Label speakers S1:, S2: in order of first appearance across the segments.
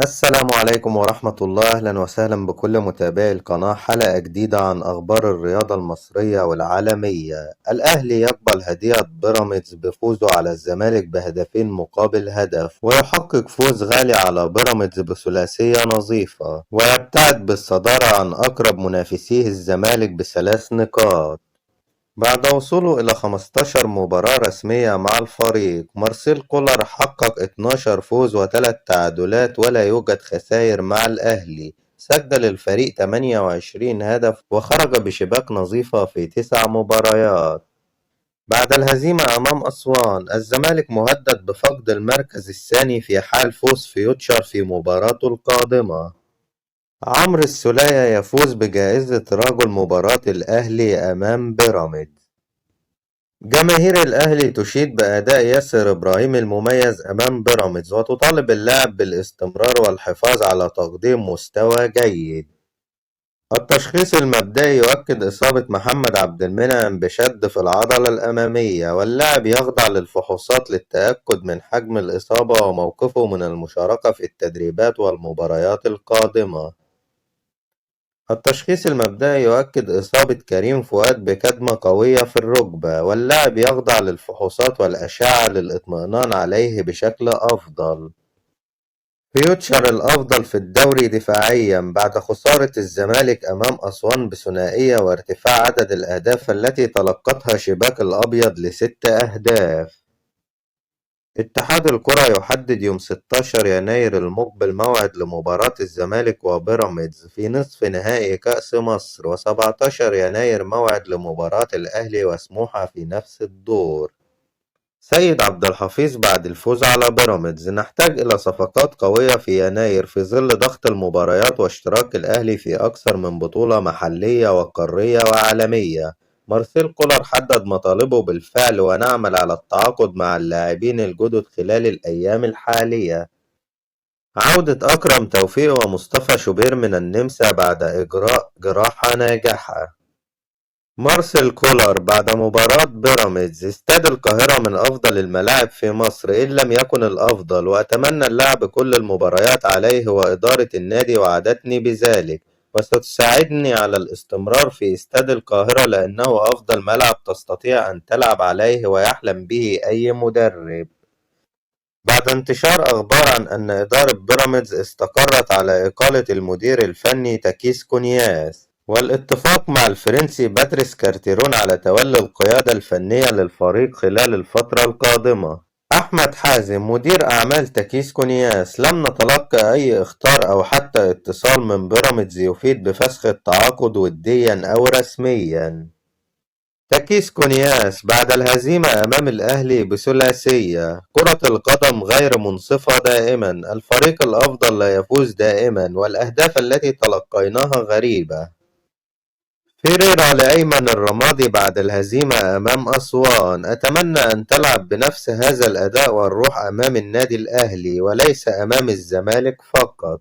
S1: السلام عليكم ورحمة الله. أهلا وسهلا بكل متابعي القناة. حلقة جديدة عن أخبار الرياضة المصرية والعالمية. الأهلي يقبل هدية بيراميدز بفوزه على الزمالك بهدفين مقابل هدف، ويحقق فوز غالي على بيراميدز بثلاثية نظيفة، ويبتعد بالصدارة عن أقرب منافسيه الزمالك بثلاث نقاط. بعد وصوله إلى 15 مباراة رسمية مع الفريق، مارسيل كولر حقق 12 فوز و3 تعادلات ولا يوجد خسائر مع الأهلي. سجل الفريق 28 هدف وخرج بشباك نظيفة في 9 مباريات. بعد الهزيمة أمام أسوان، الزمالك مهدد بفقد المركز الثاني في حال فوز فيوتشر في مباراته القادمة. عمرو السولية يفوز بجائزة رجل مباراة الأهلي أمام بيراميدز. جماهير الأهلي تشيد بأداء ياسر إبراهيم المميز أمام بيراميدز، وتطالب اللاعب بالاستمرار والحفاظ على تقديم مستوى جيد. التشخيص المبدئي يؤكد إصابة محمد عبد المنعم بشد في العضلة الأمامية، واللاعب يخضع للفحوصات للتأكد من حجم الإصابة وموقفه من المشاركة في التدريبات والمباريات القادمة. التشخيص المبدئي يؤكد إصابة كريم فؤاد بكدمة قوية في الركبة، واللاعب يخضع للفحوصات والأشعة للإطمئنان عليه بشكل أفضل. فيوتشر الأفضل في الدوري دفاعيا بعد خسارة الزمالك أمام أسوان بثنائية وارتفاع عدد الأهداف التي تلقتها شباك الأبيض ل6 أهداف. اتحاد الكرة يحدد يوم 16 يناير المقبل موعد لمباراة الزمالك وبيراميدز في نصف نهائي كأس مصر، و17 يناير موعد لمباراة الأهلي وسموحة في نفس الدور. سيد عبد الحفيظ بعد الفوز على بيراميدز: نحتاج إلى صفقات قوية في يناير في ظل ضغط المباريات واشتراك الأهلي في أكثر من بطولة محلية وقارية وعالمية. مارسيل كولر حدد مطالبه بالفعل، ونعمل على التعاقد مع اللاعبين الجدد خلال الأيام الحالية. عودة أكرم توفيق ومصطفى شوبير من النمسا بعد إجراء جراحة ناجحة. مارسيل كولر بعد مباراة بيراميدز: استاد القاهرة من أفضل الملاعب في مصر إن لم يكن الأفضل، وأتمنى اللعب كل المباريات عليه، وإدارة النادي وعدتني بذلك، وستساعدني على الاستمرار في استاد القاهرة لأنه أفضل ملعب تستطيع أن تلعب عليه ويحلم به أي مدرب. بعد انتشار أخبار عن أن إدارة بيراميدز استقرت على إقالة المدير الفني تاكيس كونياس، والاتفاق مع الفرنسي باتريس كارتيرون على تولي القيادة الفنية للفريق خلال الفترة القادمة. أحمد حازم مدير أعمال تاكيس كونياس: لم نتلقى أي إخطار أو حتى اتصال من بيراميدز يفيد بفسخ التعاقد وديا أو رسميا. تكيس كونياس بعد الهزيمة أمام الأهلي بثلاثية: كرة القدم غير منصفة دائما، الفريق الأفضل لا يفوز دائما، والأهداف التي تلقيناها غريبة. فيريرا لأيمن الرمادي بعد الهزيمة أمام أسوان: أتمنى أن تلعب بنفس هذا الأداء والروح أمام النادي الأهلي وليس أمام الزمالك فقط.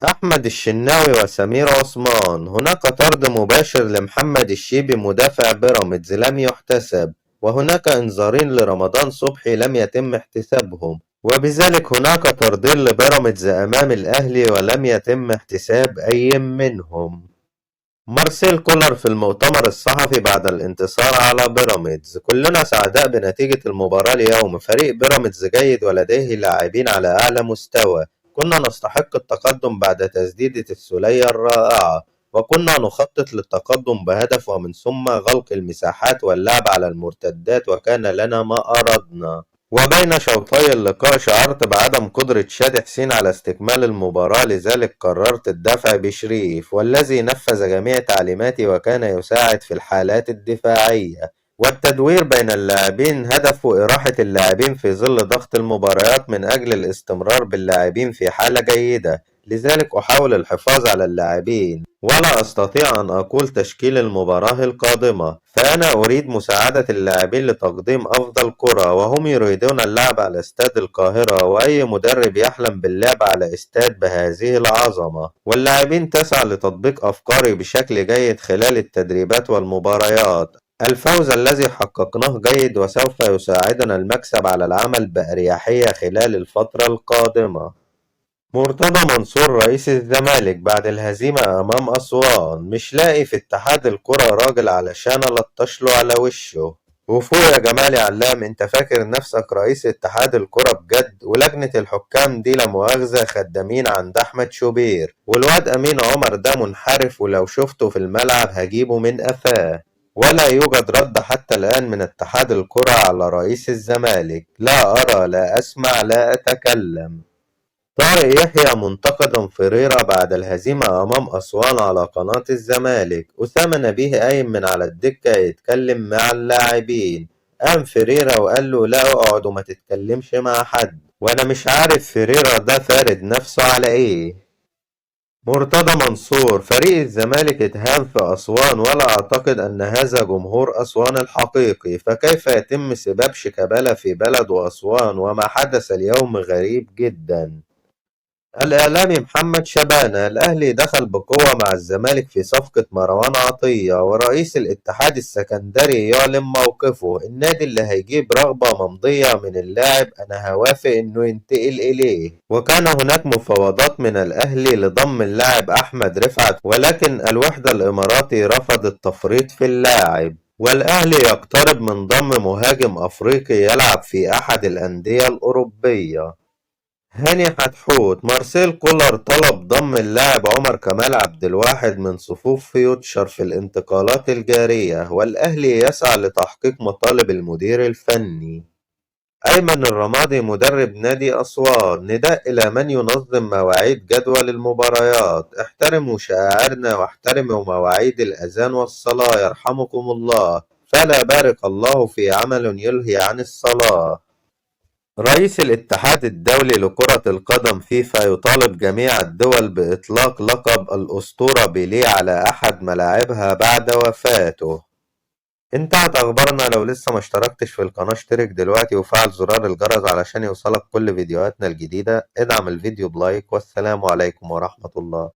S1: أحمد الشناوي وسمير عثمان: هناك طرد مباشر لمحمد الشيبي مدافع بيراميدز لم يحتسب، وهناك إنذارين لرمضان صبحي لم يتم احتسابهم، وبذلك هناك طردين لبيراميدز أمام الأهلي ولم يتم احتساب أي منهم. مارسيل كولر في المؤتمر الصحفي بعد الانتصار على بيراميدز: كلنا سعداء بنتيجة المباراة اليوم، فريق بيراميدز جيد ولديه لاعبين على أعلى مستوى، كنا نستحق التقدم بعد تسديدة السولية الرائعة، وكنا نخطط للتقدم بهدف ومن ثم غلق المساحات واللعب على المرتدات، وكان لنا ما أردنا. وبين شوطي اللقاء شعرت بعدم قدرة شادي حسين على استكمال المباراة، لذلك قررت الدفع بشريف، والذي نفذ جميع تعليماتي وكان يساعد في الحالات الدفاعية والتدوير بين اللاعبين. هدفه إراحة اللاعبين في ظل ضغط المباريات من أجل الاستمرار باللاعبين في حالة جيدة، لذلك أحاول الحفاظ على اللاعبين ولا أستطيع أن أقول تشكيل المباراة القادمة، فأنا أريد مساعدة اللاعبين لتقديم أفضل كرة، وهم يريدون اللعب على استاد القاهرة، وأي مدرب يحلم باللعب على استاد بهذه العظمة، واللاعبين تسعى لتطبيق أفكاري بشكل جيد خلال التدريبات والمباريات. الفوز الذي حققناه جيد، وسوف يساعدنا المكسب على العمل بأريحية خلال الفترة القادمة. مرتضى منصور رئيس الزمالك بعد الهزيمة أمام أسوان مش لاقي في اتحاد الكرة راجل علشان ألطشله على وشه. وفوق يا جمال يا علام، انت فاكر نفسك رئيس اتحاد الكرة بجد؟ ولجنة الحكام دي لا مؤاخذة خدامين عند أحمد شوبير، والواد أمين عمر ده منحرف ولو شفته في الملعب هجيبه من قفاه. ولا يوجد رد حتى الآن من اتحاد الكرة على رئيس الزمالك. لا أرى لا أسمع لا أتكلم. طارق يحيى منتقدا فريرة بعد الهزيمة أمام أسوان على قناة الزمالك. أسامة نبيه قايم من على الدكة يتكلم مع اللاعبين، قام فريرة وقال له لا اقعد وما تتكلمش مع حد. وأنا مش عارف فريرة ده فارد نفسه على إيه. مرتضى منصور: فريق الزمالك اتهان في أسوان ولا أعتقد أن هذا جمهور أسوان الحقيقي، فكيف يتم سباب شيكابالا في بلد أسوان؟ وما حدث اليوم غريب جدا. الإعلامي محمد شبانة: الأهلي دخل بقوة مع الزمالك في صفقة مروان عطية، ورئيس الاتحاد السكندري يعلن موقفه. النادي اللي هيجيب رغبة ممضية من اللاعب أنا هوافق إنه ينتقل إليه. وكان هناك مفاوضات من الأهلي لضم اللاعب أحمد رفعت، ولكن الوحدة الإماراتي رفض التفريط في اللاعب. والأهلي يقترب من ضم مهاجم أفريقي يلعب في أحد الأندية الأوروبية. هاني حتحوت: مارسيل كولر طلب ضم اللاعب عمر كمال عبد الواحد من صفوف فيوتشر في الانتقالات الجارية، والأهلي يسعى لتحقيق مطالب المدير الفني. أيمن الرمادي مدرب نادي أسوان: نداء إلى من ينظم مواعيد جدول المباريات، احترموا شعائرنا واحترموا مواعيد الأذان والصلاة يرحمكم الله، فلا بارك الله في عمل يلهي عن الصلاة. رئيس الاتحاد الدولي لكرة القدم فيفا يطالب جميع الدول بإطلاق لقب الأسطورة بيليه على أحد ملاعبها بعد وفاته. انتهت أخبارنا. لو لسه ما اشتركتش في القناة اشترك دلوقتي وفعل زرار الجرس علشان يوصلك كل فيديوهاتنا الجديدة. ادعم الفيديو بلايك، والسلام عليكم ورحمة الله.